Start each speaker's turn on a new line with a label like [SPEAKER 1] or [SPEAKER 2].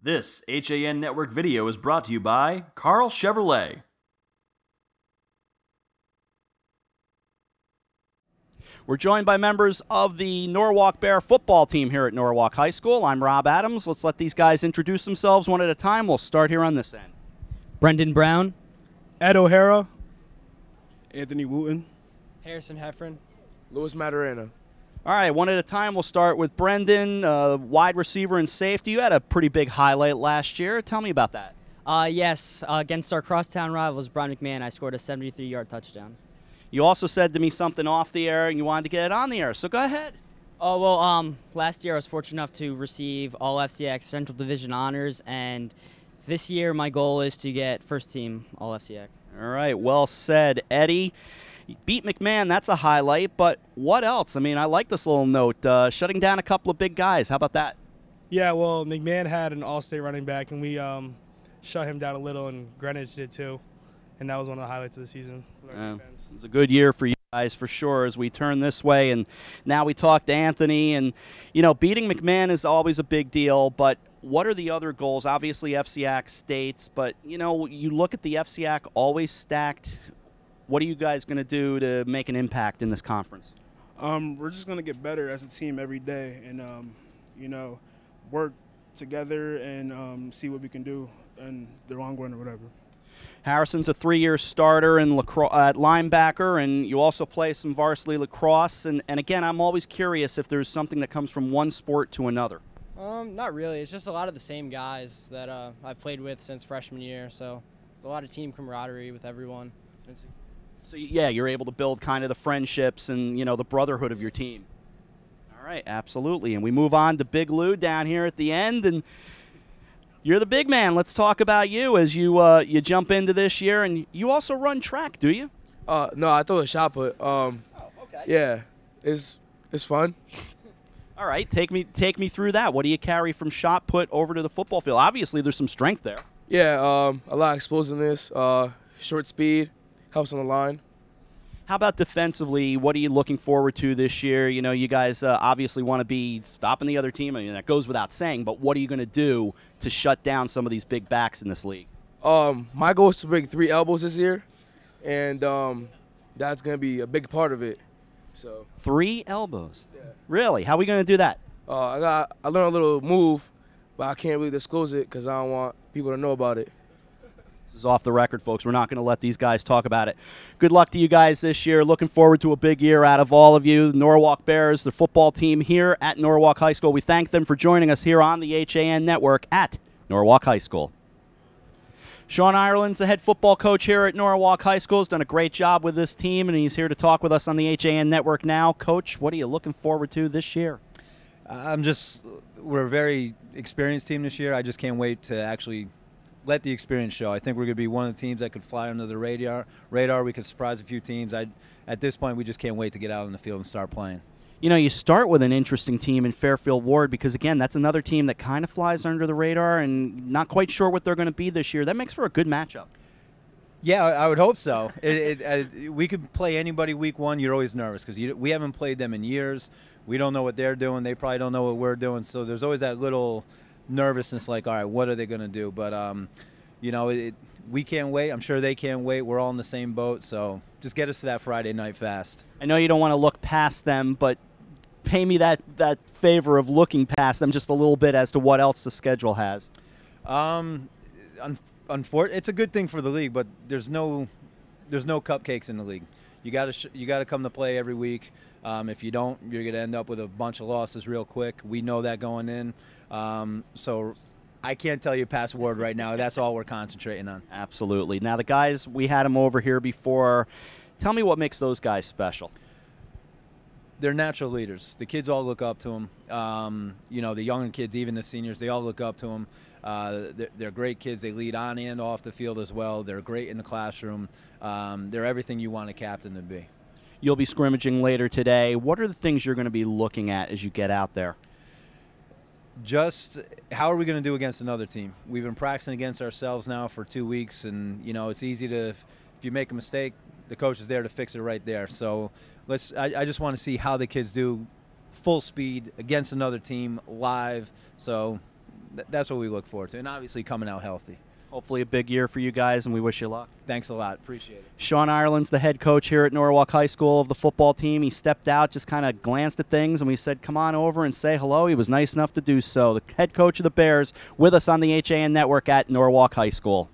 [SPEAKER 1] This HAN Network video is brought to you by Carl Chevrolet.
[SPEAKER 2] We're joined by members of the Norwalk Bear football team here at Norwalk High School. I'm Rob Adams. Let's let these guys introduce themselves one at a time. We'll start here on this end.
[SPEAKER 3] Brendan Brown.
[SPEAKER 4] Ed O'Hara. Anthony Wooten.
[SPEAKER 5] Harrison Heffron.
[SPEAKER 6] Louis Maturana.
[SPEAKER 2] All right, one at a time. We'll start with Brendan, wide receiver and safety. You had a pretty big highlight last year. Tell me about that.
[SPEAKER 3] Yes, against our crosstown rivals, Brian McMahon, I scored a 73-yard touchdown.
[SPEAKER 2] You also said to me something off the air, and you wanted to get it on the air, so go ahead.
[SPEAKER 3] Oh, well, last year I was fortunate enough to receive all FCIAC Central Division honors, and this year my goal is to get first team all FCIAC.
[SPEAKER 2] All right, well said, Eddie. You beat McMahon, that's a highlight, but what else? I mean, I like this little note, shutting down a couple of big guys. How about that?
[SPEAKER 4] Yeah, well, McMahon had an all-state running back, and we shut him down a little, and Greenwich did too. And that was one of the highlights of the season.
[SPEAKER 2] It was a good year for you guys, for sure, as we turn this way. And now we talk to Anthony. And, you know, beating McMahon is always a big deal. But what are the other goals? Obviously, FCIAC states. But, you know, you look at the FCIAC always stacked. What are you guys going to do to make an impact in this conference?
[SPEAKER 7] We're just going to get better as a team every day and, you know, work together and see what we can do in the long run or whatever.
[SPEAKER 2] Harrison's a 3-year starter in at linebacker, and you also play some varsity lacrosse. And again, I'm always curious if there's something that comes from one sport to another.
[SPEAKER 5] Not really. It's just a lot of the same guys that I've played with since freshman year, so a lot of team camaraderie with everyone.
[SPEAKER 2] So, yeah, you're able to build kind of the friendships and, you know, the brotherhood of your team. All right, absolutely. And we move on to Big Lou down here at the end, and you're the big man. Let's talk about you as you jump into this year. And you also run track, do you?
[SPEAKER 6] No, I throw a shot put.
[SPEAKER 2] Okay.
[SPEAKER 6] Yeah, it's fun.
[SPEAKER 2] All right, take me through that. What do you carry from shot put over to the football field? Obviously, there's some strength there.
[SPEAKER 6] Yeah, a lot of explosiveness, short speed, helps on the line.
[SPEAKER 2] How about defensively? What are you looking forward to this year? You know, you guys obviously want to be stopping the other team. I mean, that goes without saying, but what are you going to do to shut down some of these big backs in this league?
[SPEAKER 6] My goal is to bring 3 elbows this year, and that's going to be a big part of it. So 3 elbows? Yeah. Really? How are we going to do that? I learned a little move, but I can't really disclose it because I don't want people to know about it.
[SPEAKER 2] This is off the record, folks. We're not going to let these guys talk about it. Good luck to you guys this year. Looking forward to a big year out of all of you. The Norwalk Bears, the football team here at Norwalk High School. We thank them for joining us here on the HAN Network at Norwalk High School. Sean Ireland's the head football coach here at Norwalk High School. He's done a great job with this team, and he's here to talk with us on the HAN Network now. Coach, what are you looking forward to this year?
[SPEAKER 8] We're a very experienced team this year. I just can't wait to actually let the experience show. I think we're going to be one of the teams that could fly under the radar. We could surprise a few teams. At this point, we just can't wait to get out on the field and start playing.
[SPEAKER 2] You know, you start with an interesting team in Fairfield Ward because, again, that's another team that kind of flies under the radar and not quite sure what they're going to be this year. That makes for a good matchup.
[SPEAKER 8] Yeah, I would hope so. We could play anybody week 1. You're always nervous because we haven't played them in years. We don't know what they're doing. They probably don't know what we're doing. So there's always that little nervousness, like, all right, what are they going to do? But, you know, we can't wait. I'm sure they can't wait. We're all in the same boat. So just get us to that Friday night fast.
[SPEAKER 2] I know you don't want to look past them, but pay me that favor of looking past them just a little bit as to what else the schedule has.
[SPEAKER 8] It's a good thing for the league, but there's no cupcakes in the league. You got to come to play every week. If you don't, you're going to end up with a bunch of losses real quick. We know that going in. So I can't tell you a password right now. That's all we're concentrating on.
[SPEAKER 2] Absolutely. Now, the guys, we had them over here before. Tell me what makes those guys special.
[SPEAKER 8] They're natural leaders. The kids all look up to them. You know, the younger kids, even the seniors, they all look up to them. They're great kids. They lead on and off the field as well. They're great in the classroom. They're everything you want a captain to be.
[SPEAKER 2] You'll be scrimmaging later today. What are the things you're going to be looking at as you get out there?
[SPEAKER 8] Just how are we going to do against another team? We've been practicing against ourselves now for 2 weeks, and, you know, it's easy to, if you make a mistake, the coach is there to fix it right there. So I just want to see how the kids do full speed against another team live. So that's what we look forward to, and obviously coming out healthy.
[SPEAKER 2] Hopefully a big year for you guys, and we wish you luck.
[SPEAKER 8] Thanks a lot. Appreciate it.
[SPEAKER 2] Sean Ireland's the head coach here at Norwalk High School of the football team. He stepped out, just kind of glanced at things, and we said, come on over and say hello. He was nice enough to do so. The head coach of the Bears with us on the HAN Network at Norwalk High School.